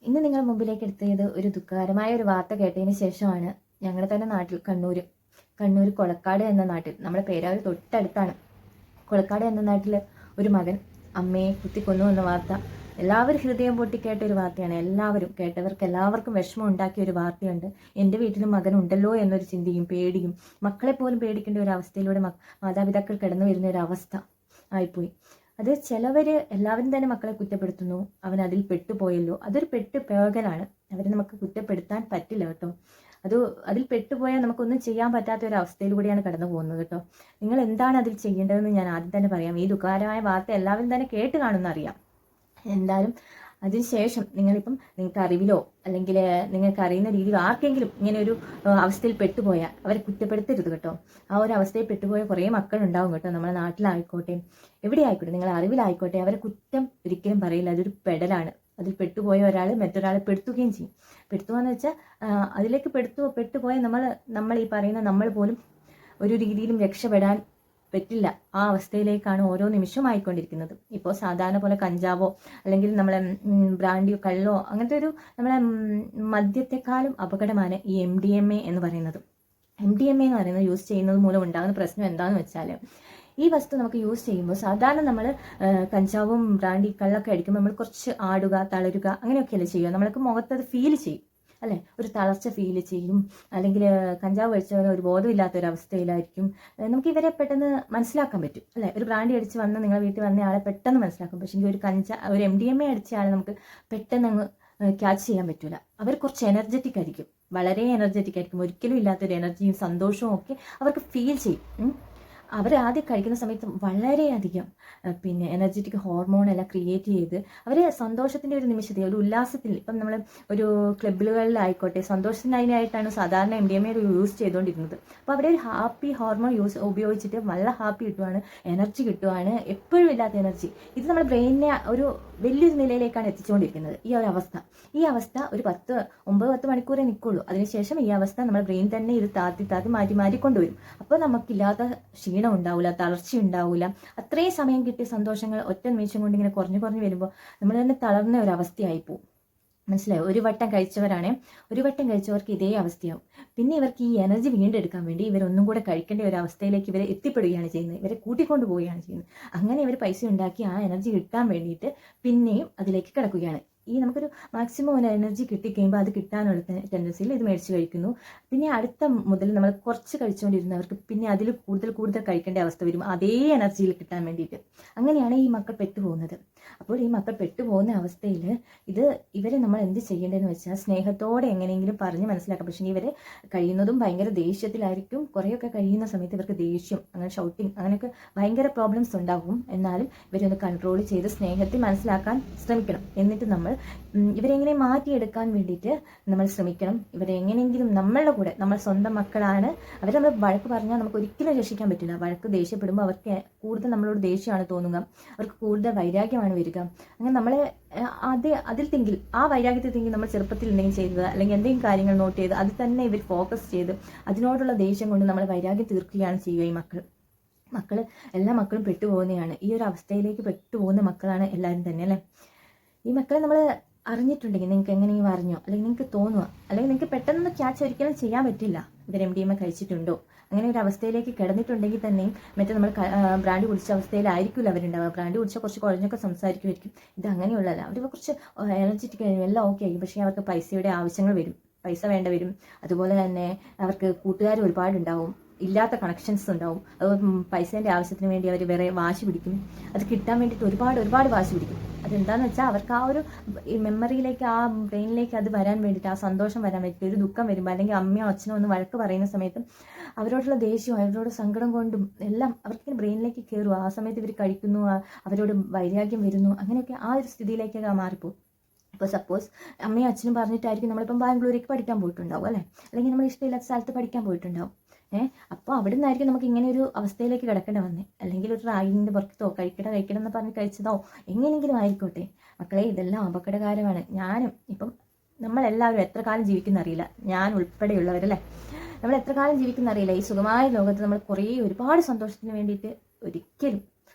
ഇന്ന് നിങ്ങൾ മുമ്പിലേക്ക് എടുത്തത് ഒരു ദുഃഖകരമായ ഒരു വാർത്ത കേട്ടതിന് ശേഷമാണ്. ഞങ്ങളുടെ തന്നെ നാട്ടിൽ കണ്ണൂർ കൊളക്കാട് എന്ന നാട്ടിൽ, നമ്മുടെ പേരാവൂർ തൊട്ടടുത്താണ്. കൊളക്കാട് എന്ന നാട്ടിൽ ഒരു മകൻ അമ്മയെ കുത്തിക്കൊന്നു എന്ന വാർത്ത എല്ലാവരും ഹൃദയം പൊട്ടി കേട്ട ഒരു വാർത്തയാണ്. എല്ലാവരും കേട്ടവർക്ക് എല്ലാവർക്കും വിഷമം ഉണ്ടാക്കിയ ഒരു വാർത്തയുണ്ട്. എൻ്റെ വീട്ടിലും മകനുണ്ടല്ലോ എന്നൊരു ചിന്തയും പേടിയും, മക്കളെ പോലും പേടിക്കേണ്ട ഒരു അവസ്ഥയിലൂടെ മാതാപിതാക്കൾ കിടന്നു വരുന്ന ഒരു അവസ്ഥ ആയിപ്പോയി. അത് ചിലവർ എല്ലാവരും തന്നെ മക്കളെ കുറ്റപ്പെടുത്തുന്നു. അവൻ അതിൽ പെട്ടുപോയല്ലോ. അതൊരു പെട്ടുപോകലാണ്. അവരെ നമുക്ക് കുറ്റപ്പെടുത്താൻ പറ്റില്ല കേട്ടോ. അതിൽ പെട്ടുപോയാൽ നമുക്കൊന്നും ചെയ്യാൻ പറ്റാത്ത ഒരു അവസ്ഥയിലൂടെയാണ് കടന്നു പോകുന്നത് കേട്ടോ. നിങ്ങൾ എന്താണ് അതിൽ ചെയ്യേണ്ടതെന്ന് ഞാൻ ആദ്യം തന്നെ പറയാം. ഈ ദുഃഖകരമായ വാർത്ത എല്ലാവരും തന്നെ കേട്ട് കാണുമെന്നറിയാം. എന്തായാലും അതിനുശേഷം നിങ്ങൾക്ക് അറിവിലോ അല്ലെങ്കിൽ നിങ്ങൾക്ക് അറിയുന്ന രീതിയിൽ ആർക്കെങ്കിലും ഇങ്ങനെ ഒരു അവസ്ഥയിൽ പെട്ടുപോയാൽ അവരെ കുറ്റപ്പെടുത്തരുത് കേട്ടോ. ആ ഒരു അവസ്ഥയിൽ പെട്ടുപോയ കുറേ മക്കളുണ്ടാവും കേട്ടോ. നമ്മുടെ നാട്ടിലായിക്കോട്ടെ, എവിടെ ആയിക്കോട്ടെ, നിങ്ങളുടെ അറിവിലായിക്കോട്ടെ, അവരെ കുറ്റം ഒരിക്കലും പറയില്ല. അതൊരു പെടലാണ്. അതിൽ പെട്ടുപോയ ഒരാൾ മറ്റൊരാളെ പെടുത്തുകയും ചെയ്യും. പെടുത്തുകയെന്ന് വെച്ചാൽ അതിലേക്ക് പെട്ടുപോയ നമ്മൾ ഈ പറയുന്ന നമ്മൾ പോലും ഒരു രീതിയിലും രക്ഷപ്പെടാൻ പറ്റില്ല. ആ അവസ്ഥയിലേക്കാണ് ഓരോ നിമിഷവും ആയിക്കൊണ്ടിരിക്കുന്നത്. ഇപ്പോൾ സാധാരണ പോലെ കഞ്ചാവോ അല്ലെങ്കിൽ നമ്മളെ ബ്രാൻഡിയോ കള്ളോ അങ്ങനത്തെ ഒരു നമ്മളെ മദ്യത്തെക്കാളും അപകടമാണ് ഈ MDMA എന്ന് പറയുന്നത്. MDMA എന്ന് പറയുന്നത് യൂസ് ചെയ്യുന്നത് മൂലം ഉണ്ടാകുന്ന പ്രശ്നം എന്താണെന്ന് വെച്ചാൽ, ഈ വസ്തു നമുക്ക് യൂസ് ചെയ്യുമ്പോൾ സാധാരണ നമ്മൾ കഞ്ചാവും ബ്രാൻഡി കള്ളൊക്കെ അടിക്കുമ്പോൾ നമ്മൾ കുറച്ച് ആടുക, തളരുക, അങ്ങനെയൊക്കെയല്ലേ ചെയ്യുക. നമ്മൾക്ക് മുഖത്തത് ഫീൽ ചെയ്യും അല്ലേ, ഒരു തളർച്ച ഫീൽ ചെയ്യും. അല്ലെങ്കിൽ കഞ്ചാവ് കഴിച്ചവർ ഒരു ബോധമില്ലാത്തൊരവസ്ഥയിലായിരിക്കും. നമുക്ക് ഇവരെ പെട്ടെന്ന് മനസ്സിലാക്കാൻ പറ്റും അല്ലേ. ഒരു ബ്രാൻഡി അടിച്ച് വന്ന് നിങ്ങളുടെ വീട്ടിൽ വന്ന ആളെ പെട്ടെന്ന് മനസ്സിലാക്കും. പക്ഷേ ഒരു MDMA അടിച്ച ആളെ നമുക്ക് പെട്ടെന്ന് അങ്ങ് ക്യാച്ച് ചെയ്യാൻ പറ്റില്ല. അവർ കുറച്ച് എനർജറ്റിക് ആയിരിക്കും, വളരെ എനർജറ്റിക് ആയിരിക്കും. ഒരിക്കലും ഇല്ലാത്തൊരു എനർജിയും സന്തോഷവും ഒക്കെ അവർക്ക് ഫീൽ ചെയ്യും. അവർ ആദ്യം കഴിക്കുന്ന സമയത്ത് വളരെയധികം എനർജറ്റിക് ഹോർമോണെല്ലാം ക്രിയേറ്റ് ചെയ്ത് അവർ സന്തോഷത്തിൻ്റെ ഒരു നിമിഷത്തിൽ, ഒരു ഉല്ലാസത്തിൽ, ഇപ്പം നമ്മൾ ഒരു ക്ലബ്ബുകളിലായിക്കോട്ടെ സന്തോഷത്തിനായിട്ടാണ് സാധാരണ MDMA യൂസ് ചെയ്തുകൊണ്ടിരുന്നത്. അപ്പോൾ അവിടെ ഒരു ഹാപ്പി ഹോർമോൺ ഉപയോഗിച്ചിട്ട് നല്ല ഹാപ്പി കിട്ടുവാണ്, എനർജി കിട്ടുവാണ്, എപ്പോഴും ഇല്ലാത്ത എനർജി. ഇത് നമ്മുടെ ബ്രെയിനിനെ ഒരു വലിയൊരു നിലയിലേക്കാണ് എത്തിച്ചുകൊണ്ടിരിക്കുന്നത്. ഈ അവസ്ഥ ഒരു 9-10 മണിക്കൂറേ നിൽക്കുള്ളൂ. അതിനുശേഷം ഈ അവസ്ഥ നമ്മുടെ ബ്രെയിൻ തന്നെ ഇത് താത്തി മാറ്റി കൊണ്ടുവരും. അപ്പോൾ നമുക്കില്ലാത്ത ക്ഷീണം ഉണ്ടാവില്ല, തളർച്ച ഉണ്ടാവില്ല. അത്രയും സമയം കിട്ടിയ സന്തോഷങ്ങൾ ഒറ്റ നിമിഷം കൊണ്ട് ഇങ്ങനെ കുറഞ്ഞു വരുമ്പോൾ നമ്മൾ തന്നെ തളർന്ന ഒരു അവസ്ഥയായി പോകും. മനസ്സിലായോ? ഒരു വട്ടം കഴിച്ചവർക്ക് ഇതേ അവസ്ഥയാവും. പിന്നെ ഇവർക്ക് ഈ എനർജി വീണ്ടെടുക്കാൻ വേണ്ടി ഇവരൊന്നും കൂടെ കഴിക്കേണ്ട ഒരു അവസ്ഥയിലേക്ക് ഇവരെ എത്തിപ്പെടുകയാണ് ചെയ്യുന്നത്. ഇവരെ കൂട്ടിക്കൊണ്ടു പോവുകയാണ് ചെയ്യുന്നത്. അങ്ങനെ ഇവർ പൈസ ഉണ്ടാക്കി ആ എനർജി കിട്ടാൻ വേണ്ടിയിട്ട് പിന്നെയും അതിലേക്ക് കിടക്കുകയാണ്. നമുക്കൊരു മാക്സിമം ഒരു എനർജി കിട്ടിക്കഴിയുമ്പോൾ അത് കിട്ടാനുള്ള ടെൻഡൻസിയിൽ ഇത് മേടിച്ച് കഴിക്കുന്നു. പിന്നെ അടുത്ത മുതൽ നമ്മൾ കുറച്ച് കഴിച്ചുകൊണ്ടിരുന്നവർക്ക് പിന്നെ അതിൽ കൂടുതൽ കഴിക്കേണ്ട അവസ്ഥ വരും, അതേ എനർജിയിൽ കിട്ടാൻ വേണ്ടിയിട്ട്. അങ്ങനെയാണ് ഈ മക്കൾ പെട്ടുപോകുന്നത്. അപ്പോൾ ഈ മക്കൾ പെട്ടുപോകുന്ന അവസ്ഥയിൽ ഇവരെ നമ്മൾ എന്ത് ചെയ്യേണ്ടതെന്ന് വെച്ചാൽ സ്നേഹത്തോടെ എങ്ങനെയെങ്കിലും പറഞ്ഞ് മനസ്സിലാക്കാം. പക്ഷേ ഇവരെ കഴിയുന്നതും ഭയങ്കര ദേഷ്യത്തിലായിരിക്കും. കുറേയൊക്കെ കഴിയുന്ന സമയത്ത് ഇവർക്ക് ദേഷ്യം, അങ്ങനെ ഷൗട്ടിങ്, അങ്ങനെയൊക്കെ ഭയങ്കര പ്രോബ്ലംസ് ഉണ്ടാകും. എന്നാലും ഇവരൊന്ന് കൺട്രോൾ ചെയ്ത് സ്നേഹത്തിൽ മനസ്സിലാക്കാൻ ശ്രമിക്കണം. എന്നിട്ട് നമ്മൾ ഇവരെങ്ങനെ മാറ്റിയെടുക്കാൻ വേണ്ടിയിട്ട് നമ്മൾ ശ്രമിക്കണം. ഇവരെ എങ്ങനെയെങ്കിലും നമ്മളുടെ കൂടെ, നമ്മൾ സ്വന്തം മക്കളാണ്, അവരെ നമ്മൾ വഴക്ക് പറഞ്ഞാൽ നമുക്ക് ഒരിക്കലും രക്ഷിക്കാൻ പറ്റില്ല. ദേഷ്യപ്പെടുമ്പോൾ അവർക്ക് കൂടുതൽ നമ്മളോട് ദേഷ്യമാണ് തോന്നുക, അവർക്ക് കൂടുതൽ വൈരാഗ്യമാണ് വരിക. അങ്ങനെ നമ്മളെ ആ വൈരാഗ്യത്തിൽ നമ്മൾ ചെറുപ്പത്തിൽ എന്തെങ്കിലും ചെയ്തത് അല്ലെങ്കിൽ എന്തെങ്കിലും കാര്യങ്ങൾ നോട്ട് ചെയ്ത് അതിൽ തന്നെ ഇവർ ഫോക്കസ് ചെയ്ത് അതിനോടുള്ള ദേഷ്യം കൊണ്ട് നമ്മൾ വൈരാഗ്യം തീർക്കുകയാണ് ചെയ്യുക. ഈ എല്ലാ മക്കളും പെട്ടുപോകുന്നതാണ്. ഈ ഒരു അവസ്ഥയിലേക്ക് പെട്ടുപോകുന്ന മക്കളാണ് എല്ലാവരും തന്നെ അല്ലേ. ഈ മക്കളെ നമ്മൾ അറിഞ്ഞിട്ടുണ്ടെങ്കിൽ, നിങ്ങൾക്ക് എങ്ങനെയും അറിഞ്ഞോ അല്ലെങ്കിൽ നിങ്ങൾക്ക് തോന്നുക, അല്ലെങ്കിൽ നിങ്ങൾക്ക് പെട്ടെന്ന് ക്യാച്ച് ഒരിക്കലും ചെയ്യാൻ പറ്റില്ല ഇവർ MDMA കഴിച്ചിട്ടുണ്ടോ. അങ്ങനെ ഒരു അവസ്ഥയിലേക്ക് കിടന്നിട്ടുണ്ടെങ്കിൽ തന്നെയും നമ്മൾ ബ്രാൻഡ് കുടിച്ച അവസ്ഥയിലായിരിക്കില്ല അവരുണ്ടാവുക. ബ്രാൻഡ് കുടിച്ചാൽ കുറച്ച് കുഴഞ്ഞൊക്കെ സംസാരിക്കുമായിരിക്കും. ഇത് അങ്ങനെയുള്ളതല്ല. അവർ കുറച്ച് എനർജറ്റിക് എല്ലാം ഓക്കെ ആയിരിക്കും. പക്ഷേ അവർക്ക് പൈസയുടെ ആവശ്യങ്ങൾ വരും, പൈസ വേണ്ട വരും. അതുപോലെ തന്നെ അവർക്ക് കൂട്ടുകാർ ഒരുപാടുണ്ടാവും, ഇല്ലാത്ത കണക്ഷൻസ് ഉണ്ടാവും. അത് പൈസേൻ്റെ ആവശ്യത്തിന് വേണ്ടി അവർ വേറെ വാശി പിടിക്കും. അത് കിട്ടാൻ വേണ്ടിയിട്ട് ഒരുപാട് വാശി പിടിക്കും. അതെന്താണെന്ന് വെച്ചാൽ അവർക്ക് ആ ഒരു മെമ്മറിയിലേക്ക്, ആ ബ്രെയിനിലേക്ക് അത് വരാൻ വേണ്ടിയിട്ട്, ആ സന്തോഷം വരാൻ വേണ്ടിയിട്ട്, ഒരു ദുഃഖം വരുമ്പോൾ അല്ലെങ്കിൽ അമ്മയോ അച്ഛനോ ഒന്ന് വഴക്ക് പറയുന്ന സമയത്ത് അവരോടുള്ള ദേഷ്യവും അവരോട് സങ്കടം കൊണ്ടും എല്ലാം അവർക്ക് ബ്രെയിനിലേക്ക് കയറും. ആ സമയത്ത് ഇവർ കഴിക്കുന്നു, അവരോട് വൈരാഗ്യം വരുന്നു. അങ്ങനെയൊക്കെ ആ ഒരു സ്ഥിതിയിലേക്കൊക്കെ മാറിപ്പോകും. ഇപ്പോൾ സപ്പോസ് അമ്മയും അച്ഛനും പറഞ്ഞിട്ടായിരിക്കും നമ്മളിപ്പം ബാംഗ്ലൂരേക്ക് പഠിക്കാൻ പോയിട്ടുണ്ടാവും അല്ലേ, അല്ലെങ്കിൽ നമ്മൾ ഇഷ്ടമില്ലാത്ത സ്ഥലത്ത് പഠിക്കാൻ പോയിട്ടുണ്ടാവും. അപ്പോൾ അവിടെ നിന്നായിരിക്കും നമുക്ക് ഇങ്ങനെ ഒരു അവസ്ഥയിലേക്ക് കിടക്കേണ്ട വന്നേ. അല്ലെങ്കിൽ ഒരു റാഗിൻ്റെ പുറത്തോ കഴിക്കണം എന്ന് പറഞ്ഞ് കഴിച്ചതോ എങ്ങനെയെങ്കിലും ആയിക്കോട്ടെ. മക്കളെ, ഇതെല്ലാം അപകടകരമാണ്. ഞാനും ഇപ്പം നമ്മളെല്ലാവരും എത്ര കാലം ജീവിക്കുന്ന അറിയില്ല, ഞാൻ ഉൾപ്പെടെയുള്ളവരല്ലേ. നമ്മൾ എത്ര കാലം ജീവിക്കുന്ന അറിയില്ല. ഈ സുഖമായ ലോകത്ത് നമ്മൾ ഒരുപാട് സന്തോഷത്തിന് വേണ്ടിയിട്ട് ഒരിക്കലും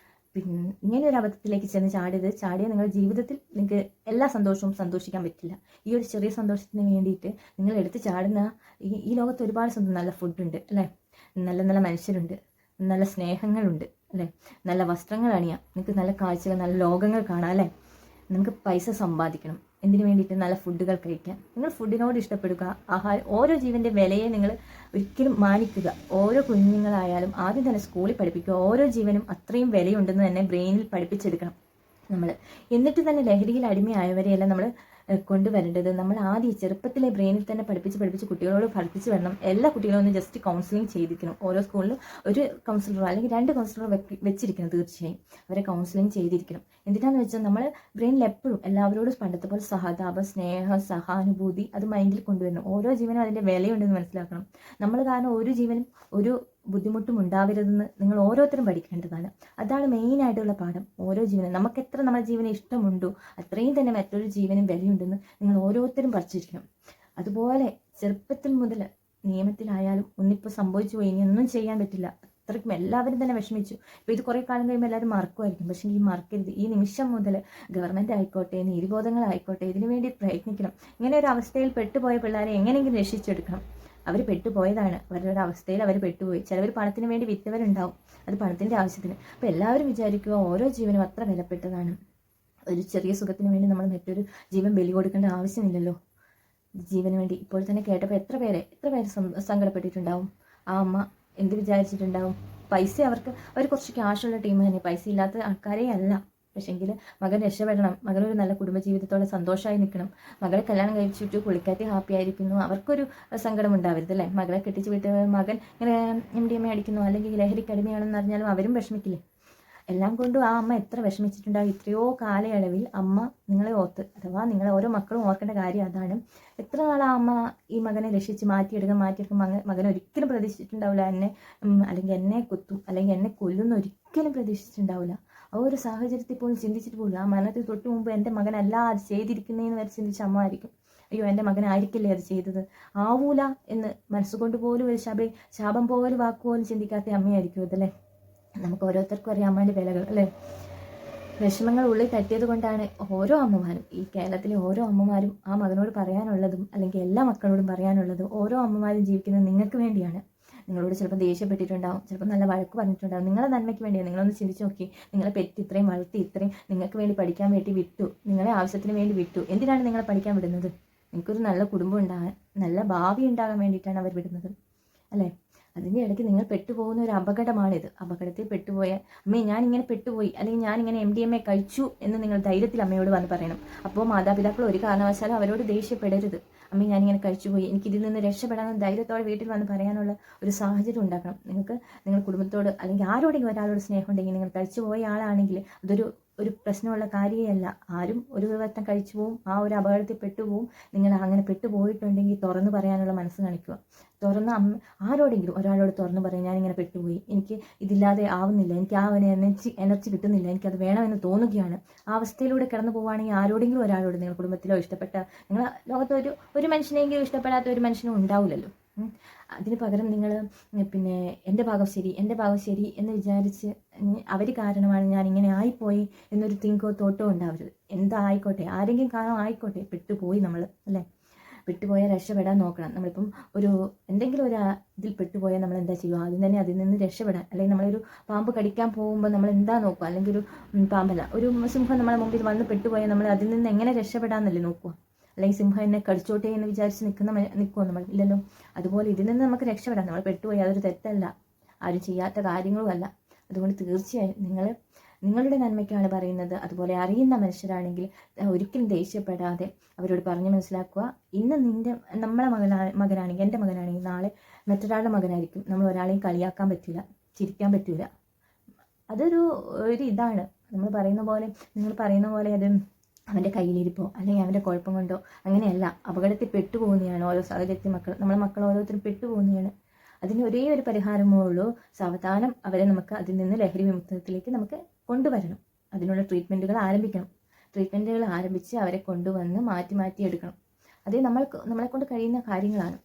പിന്നെ ഇങ്ങനെ ഒരു അബദ്ധത്തിലേക്ക് ചെന്ന് ചാടിയ നിങ്ങളുടെ ജീവിതത്തിൽ നിങ്ങൾക്ക് എല്ലാ സന്തോഷവും സന്തോഷിക്കാൻ പറ്റില്ല. ഈ ഒരു ചെറിയ സന്തോഷത്തിന് വേണ്ടിയിട്ട് നിങ്ങൾ എടുത്ത് ചാടുന്ന ഈ ലോകത്ത് ഒരുപാട് നല്ല ഫുഡുണ്ട് അല്ലേ, നല്ല നല്ല മനുഷ്യരുണ്ട്, നല്ല സ്നേഹങ്ങളുണ്ട് അല്ലേ, നല്ല വസ്ത്രങ്ങൾ അണിയാം, നിങ്ങൾക്ക് നല്ല കാഴ്ചകൾ, നല്ല ലോകങ്ങൾ കാണാം അല്ലേ. നമുക്ക് പൈസ സമ്പാദിക്കണം, എന്തിനു വേണ്ടിയിട്ട്? നല്ല ഫുഡുകൾ കഴിക്കാൻ. നിങ്ങൾ ഫുഡിനോട് ഇഷ്ടപ്പെടുക, ആഹാരം, ഓരോ ജീവൻ്റെ വിലയെ നിങ്ങൾ ഒരിക്കലും മാനിക്കുക. ഓരോ കുഞ്ഞുങ്ങളായാലും ആദ്യം തന്നെ സ്കൂളിൽ പഠിപ്പിക്കുക, ഓരോ ജീവനും അത്രയും വിലയുണ്ടെന്ന് തന്നെ ബ്രെയിനിൽ പഠിപ്പിച്ചെടുക്കണം നമ്മൾ. എന്നിട്ട് തന്നെ ലഹരിയിൽ അടിമയായവരെയെല്ലാം നമ്മൾ കൊണ്ടുവരേണ്ടത് നമ്മൾ ആദ്യം ചെറുപ്പത്തിലെ ബ്രെയിനിൽ തന്നെ പഠിപ്പിച്ച് കുട്ടികളോട് പഠിപ്പിച്ച് വരണം. എല്ലാ കുട്ടികളും ഒന്ന് ജസ്റ്റ് കൗൺസിലിംഗ് ചെയ്തിരിക്കണം. ഓരോ സ്കൂളിലും ഒരു കൗൺസിലറോ അല്ലെങ്കിൽ 2 കൗൺസിലറോ വെച്ചിരിക്കണം. തീർച്ചയായും അവരെ കൗൺസിലിംഗ് ചെയ്തിരിക്കണം. എന്തിനാന്ന് വെച്ചാൽ നമ്മൾ ബ്രെയിനിൽ എപ്പോഴും എല്ലാവരോടും പണ്ടത്തെ പോലെ സഹതാപം, സ്നേഹം, സഹാനുഭൂതി അത് മൈൻഡിൽ കൊണ്ടുവരണം. ഓരോ ജീവനും അതിൻ്റെ വിലയുണ്ടെന്ന് മനസ്സിലാക്കണം. നമ്മൾ കാരണം ഒരു ജീവനും ഒരു ബുദ്ധിമുട്ടും ഉണ്ടാവരുതെന്ന് നിങ്ങൾ ഓരോരുത്തരും പഠിക്കേണ്ടതാണ്. അതാണ് മെയിനായിട്ടുള്ള പാഠം. ഓരോ ജീവനും നമുക്ക് എത്ര നമ്മുടെ ജീവനെ ഇഷ്ടമുണ്ടോ അത്രയും തന്നെ മറ്റൊരു ജീവനും വിലയുണ്ടെന്ന് നിങ്ങൾ ഓരോരുത്തരും പഠിച്ചിരിക്കണം. അതുപോലെ ചെറുപ്പത്തിൽ മുതൽ നിയമത്തിലായാലും ഒന്നിപ്പോൾ സംഭവിച്ചു പോയി, ഇനി ഒന്നും ചെയ്യാൻ പറ്റില്ല, അത്രയ്ക്കും എല്ലാവരും തന്നെ വിഷമിച്ചു. ഇപ്പോൾ ഇത് കുറേ കാലം കഴിയുമ്പോൾ എല്ലാവരും മറക്കുമായിരിക്കും. പക്ഷേ ഈ മറക്കരുത്. ഈ നിമിഷം മുതൽ ഗവൺമെൻറ് ആയിക്കോട്ടെ, നീതിബോധങ്ങളായിക്കോട്ടെ, ഇതിനു വേണ്ടി പ്രയത്നിക്കണം. ഇങ്ങനെ ഒരു അവസ്ഥയിൽ പെട്ടുപോയ പിള്ളേരെ എങ്ങനെയെങ്കിലും രക്ഷിച്ചെടുക്കണം. അവർ പെട്ടുപോയതാണ്, അവരുടെ അവസ്ഥയിൽ അവർ പെട്ടുപോയി. ചിലവർ പണത്തിന് വേണ്ടി വിറ്റവരുണ്ടാവും, അത് പണത്തിൻ്റെ ആവശ്യത്തിന്. അപ്പോൾ എല്ലാവരും വിചാരിക്കുക ഓരോ ജീവനും അത്ര വിലപ്പെട്ടതാണ്. ഒരു ചെറിയ സുഖത്തിന് വേണ്ടി നമ്മൾ മറ്റൊരു ജീവൻ ബലി കൊടുക്കേണ്ട ആവശ്യമില്ലല്ലോ. ജീവന് വേണ്ടി ഇപ്പോൾ തന്നെ കേട്ടപ്പോൾ എത്ര പേര് സങ്കടപ്പെട്ടിട്ടുണ്ടാവും. ആ അമ്മ എന്ത് വിചാരിച്ചിട്ടുണ്ടാവും? പൈസ അവർ കുറച്ച് ക്യാഷുള്ള ടീം തന്നെ, പൈസ ഇല്ലാത്ത ആൾക്കാരേ അല്ല. പക്ഷെങ്കിൽ മകൻ രക്ഷപ്പെടണം, മകനൊരു നല്ല കുടുംബജീവിതത്തോടെ സന്തോഷമായി നിൽക്കണം. മകളെ കല്യാണം കഴിച്ചിട്ട് പുള്ളിക്കാത്തി ഹാപ്പി ആയിരിക്കുന്നു, അവർക്കൊരു സങ്കടം ഉണ്ടാവരുത് അല്ലേ. മകളെ കെട്ടിച്ച് വിട്ട് മകൻ ഇങ്ങനെ MDMA അടിക്കുന്നു അല്ലെങ്കിൽ ലഹരിക്ക് അടിമയാണെന്ന് അറിഞ്ഞാലും അവരും വിഷമിക്കില്ലേ. എല്ലാം കൊണ്ടും ആ അമ്മ എത്ര വിഷമിച്ചിട്ടുണ്ടാകും. ഇത്രയോ കാലയളവിൽ അമ്മ നിങ്ങളെ ഓർത്ത്, അഥവാ നിങ്ങളെ ഓരോ മക്കളും ഓർക്കേണ്ട കാര്യം അതാണ്. എത്ര നാൾ ആ അമ്മ ഈ മകനെ രക്ഷിച്ച് മാറ്റിയെടുക്കും. മകൻ ഒരിക്കലും പ്രതീക്ഷിച്ചിട്ടുണ്ടാവില്ല അല്ലെങ്കിൽ എന്നെ കുത്തും അല്ലെങ്കിൽ എന്നെ കൊല്ലുന്ന ഒരിക്കലും പ്രതീക്ഷിച്ചിട്ടുണ്ടാവില്ല. ആ ഒരു സാഹചര്യത്തിൽ പോലും ചിന്തിച്ചിട്ട് പോലും ആ മരണത്തിൽ തൊട്ട് മുമ്പ് എൻ്റെ മകനല്ല അത് ചെയ്തിരിക്കുന്നതെന്ന് വരെ ചിന്തിച്ച അമ്മ ആയിരിക്കും. അയ്യോ എൻ്റെ മകനായിരിക്കില്ലേ അത് ചെയ്തത്, ആവൂല എന്ന് മനസ്സുകൊണ്ട് പോലും ഒരു ശാപം പോലും വാക്കുപോലും ചിന്തിക്കാത്ത അമ്മയായിരിക്കും അതല്ലേ. നമുക്ക് ഓരോരുത്തർക്കും അറിയാം അമ്മേൻ്റെ വിലകൾ അല്ലേ. വിഷമങ്ങൾ ഉള്ളിൽ തട്ടിയത് കൊണ്ടാണ് ഓരോ അമ്മമാരും, ഈ കേരളത്തിലെ ഓരോ അമ്മമാരും ആ മകനോട് പറയാനുള്ളതും അല്ലെങ്കിൽ എല്ലാ മക്കളോടും പറയാനുള്ളതും, ഓരോ അമ്മമാരും ജീവിക്കുന്നത് നിങ്ങൾക്ക് വേണ്ടിയാണ്. നിങ്ങളോട് ചിലപ്പോൾ ദേഷ്യപ്പെട്ടിട്ടുണ്ടാവും, ചിലപ്പോൾ നല്ല വഴക്ക് പറഞ്ഞിട്ടുണ്ടാവും. നിങ്ങളെ നന്മയ്ക്ക് വേണ്ടിയാണ്. നിങ്ങളൊന്ന് ചിന്തിച്ച് നോക്കി, നിങ്ങളെ പെറ്റ് ഇത്രയും വളർത്തി ഇത്രയും നിങ്ങൾക്ക് വേണ്ടി പഠിക്കാൻ വേണ്ടി വിട്ടു, നിങ്ങളെ ആവശ്യത്തിന് വേണ്ടി വിട്ടു. എന്തിനാണ് നിങ്ങളെ പഠിക്കാൻ വിടുന്നത്? നിങ്ങൾക്കൊരു നല്ല കുടുംബം ഉണ്ടാകാൻ, നല്ല ഭാവി ഉണ്ടാകാൻ വേണ്ടിയിട്ടാണ് അവർ വിടുന്നത് അല്ലേ. അതിൻ്റെ ഇടയ്ക്ക് നിങ്ങൾ പെട്ടുപോകുന്ന ഒരു അപകടമാണിത്. അപകടത്തിൽ പെട്ടുപോയ അമ്മേ ഞാനിങ്ങനെ പെട്ടുപോയി അല്ലെങ്കിൽ ഞാനിങ്ങനെ MDMA കഴിച്ചു എന്ന് നിങ്ങൾ ധൈര്യത്തിൽ അമ്മയോട് വന്ന് പറയണം. അപ്പോൾ മാതാപിതാക്കൾ ഒരു കാരണവശാലും അവരോട് ദേഷ്യപ്പെടരുത്. അമ്മേ ഞാനിങ്ങനെ കഴിച്ചുപോയി, എനിക്കിതിൽ നിന്ന് രക്ഷപ്പെടാൻ ധൈര്യത്തോടെ വീട്ടിൽ വന്ന് പറയാനുള്ള ഒരു സാഹചര്യം ഉണ്ടാക്കണം. നിങ്ങൾക്ക് നിങ്ങളുടെ കുടുംബത്തോട് അല്ലെങ്കിൽ ആരോടെങ്കിലും ഒരാളോട് സ്നേഹം ഉണ്ടെങ്കിൽ, നിങ്ങൾ കഴിച്ചു പോയ ആളാണെങ്കിൽ ഒരു പ്രശ്നമുള്ള കാര്യമല്ല. ആരും ഒരു വട്ടം കഴിച്ചു പോവും, ആ ഒരു അപകടത്തിൽ പെട്ടുപോകും. നിങ്ങൾ അങ്ങനെ പെട്ടുപോയിട്ടുണ്ടെങ്കിൽ തുറന്നു പറയാനുള്ള മനസ്സ് കാണിക്കുക. തുറന്ന് ആരോടെങ്കിലും ഒരാളോട് തുറന്നു പറയും, ഞാനിങ്ങനെ പെട്ടുപോയി, എനിക്ക് ഇതില്ലാതെ ആവുന്നില്ല, എനിക്ക് ആ ഒരു എനർജി കിട്ടുന്നില്ല, എനിക്കത് വേണമെന്ന് തോന്നുകയാണ്. ആ അവസ്ഥയിലൂടെ കടന്നു പോവുകയാണെങ്കിൽ ആരോടെങ്കിലും ഒരാളോട്, നിങ്ങൾ കുടുംബത്തിലോ ഇഷ്ടപ്പെട്ട, നിങ്ങൾ ലോകത്ത് ഒരു മനുഷ്യനെങ്കിലും ഇഷ്ടപ്പെടാത്ത ഒരു മനുഷ്യനും ഉണ്ടാവില്ലല്ലോ. അതിന് പകരം നിങ്ങൾ പിന്നെ എൻ്റെ ഭാഗം ശരി എന്ന് വിചാരിച്ച് അവർ കാരണമാണ് ഞാൻ ഇങ്ങനെ ആയിപ്പോയി എന്നൊരു തിങ്കോ തോട്ടോ ഉണ്ടാവരുത്. എന്തായിക്കോട്ടെ, ആരെങ്കിലും കാരണം ആയിക്കോട്ടെ, പെട്ടുപോയി നമ്മൾ അല്ലേ. പെട്ടുപോയാൽ രക്ഷപ്പെടാൻ നോക്കണം. നമ്മളിപ്പം എന്തെങ്കിലും ഒരു ഇതിൽ പെട്ടുപോയാൽ നമ്മൾ എന്താ ചെയ്യുക? ആദ്യം തന്നെ അതിൽ നിന്ന് രക്ഷപ്പെടാൻ, അല്ലെങ്കിൽ നമ്മളൊരു പാമ്പ് കടിക്കാൻ പോകുമ്പോൾ നമ്മൾ എന്താ നോക്കുക? അല്ലെങ്കിൽ ഒരു പാമ്പല്ല, ഒരു സിംഹം നമ്മളെ മുമ്പിൽ വന്ന് പെട്ടുപോയാൽ നമ്മൾ അതിൽ നിന്ന് എങ്ങനെ രക്ഷപ്പെടാമെന്നല്ലേ നോക്കുക. അല്ലെങ്കിൽ സിംഹം എന്നെ കടിച്ചോട്ടെ എന്ന് വിചാരിച്ച് നിൽക്കുമോ നമ്മൾ? ഇല്ലല്ലോ. അതുപോലെ ഇതിൽ നിന്ന് നമുക്ക് രക്ഷപ്പെടാം. നമ്മൾ പെട്ടുപോയി, അതൊരു തെറ്റല്ല, ആരും ചെയ്യാത്ത കാര്യങ്ങളുമല്ല. അതുകൊണ്ട് തീർച്ചയായും നിങ്ങളുടെ നന്മയ്ക്കാണ് പറയുന്നത്. അതുപോലെ അറിയുന്ന മനുഷ്യരാണെങ്കിൽ ഒരിക്കലും ദേഷ്യപ്പെടാതെ അവരോട് പറഞ്ഞ് മനസ്സിലാക്കുക. ഇന്ന് നമ്മളെ മകനാണെങ്കിൽ, എൻ്റെ മകനാണെങ്കിൽ നാളെ മറ്റൊരാളുടെ മകനായിരിക്കും. നമ്മൾ ഒരാളെയും കളിയാക്കാൻ പറ്റില്ല, ചിരിക്കാൻ പറ്റില്ല. അതൊരു ഇതാണ്. നിങ്ങൾ പറയുന്ന പോലെ അത് അവൻ്റെ കയ്യിലിരിപ്പോ അല്ലെങ്കിൽ അവൻ്റെ കുഴപ്പം കൊണ്ടോ അങ്ങനെയല്ല. അപകടത്തിൽ പെട്ടുപോകുന്നതാണ് ഓരോ സാഹചര്യത്തിൽ നമ്മളെ മക്കൾ ഓരോരുത്തരും പെട്ടുപോകുന്നതാണ്. അതിന് ഒരേ ഒരു പരിഹാരമേ ഉള്ളൂ, സാവധാനം അവരെ നമുക്ക് അതിൽ നിന്ന് ലഹരി വിമുക്തത്തിലേക്ക് നമുക്ക് കൊണ്ടുവരണം. അതിനുള്ള ട്രീറ്റ്മെൻറ്റുകൾ ആരംഭിക്കണം. ട്രീറ്റ്മെൻറ്റുകൾ ആരംഭിച്ച് അവരെ കൊണ്ടുവന്ന് മാറ്റി എടുക്കണം. അത് നമ്മളെ കൊണ്ട് കഴിയുന്ന കാര്യങ്ങളാണ്.